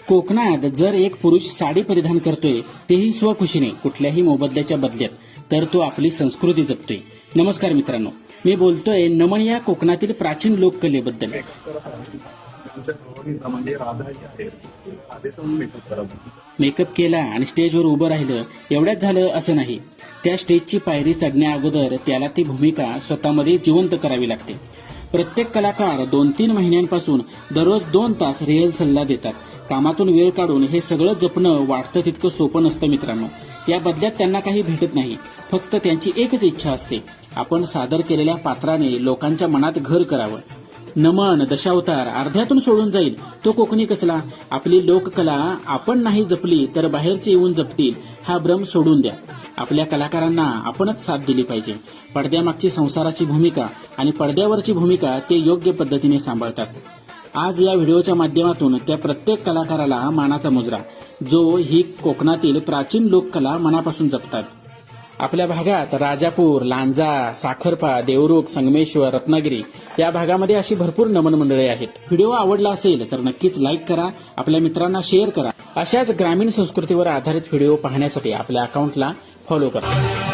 कोकणात जर एक पुरुष साडी परिधान करतोय तेही स्वखुशीने कुठल्याही मोबदल्याच्या बदल्यात तर तो आपली संस्कृती जपतोय. नमस्कार मित्रांनो, मी बोलतोय नमन या कोकणातील प्राचीन लोककलेबद्दल. मेकअप केला आणि स्टेजवर उभं राहिलं एवढ्याच झालं असं नाही. त्या स्टेजची पायरी चढण्या अगोदर त्याला ती भूमिका स्वतःमध्ये जिवंत करावी लागते. प्रत्येक कलाकार 2-3 महिन्यांपासून दररोज 2 तास रिहर्सलला देतात. कामातून वेळ काढून हे सगळं जपणं वाटतं तितकं सोपं नसतं मित्रांनो. या बदल्यात त्यांना काही भेटत नाही, फक्त त्यांची एकच इच्छा असते, आपण सादर केलेल्या पात्राने लोकांच्या मनात घर करावं. नमन दशावतार अर्ध्यातून सोडून जाईल तो कोकणी कसला. आपली लोककला आपण नाही जपली तर बाहेरचे येऊन जपतील हा भ्रम सोडून द्या. आपल्या कलाकारांना आपणच साथ दिली पाहिजे. पडद्यामागची संसाराची भूमिका आणि पडद्यावरची भूमिका ते योग्य पद्धतीने सांभाळतात. आज या व्हिडिओच्या माध्यमातून त्या प्रत्येक कलाकाराला मानाचा मुजरा, जो ही कोकणातील प्राचीन लोककला मनापासून जपतात. आपल्या भागात राजापूर, लांजा, साखरपा, देवरुख, संगमेश्वर, रत्नागिरी या भागामध्ये अशी भरपूर नमन मंडळे आहेत. व्हिडिओ आवडला असेल तर नक्कीच लाईक करा, आपल्या मित्रांना शेअर करा. अशाच ग्रामीण संस्कृतीवर आधारित व्हिडिओ पाहण्यासाठी आपल्या अकाउंटला फॉलो करा.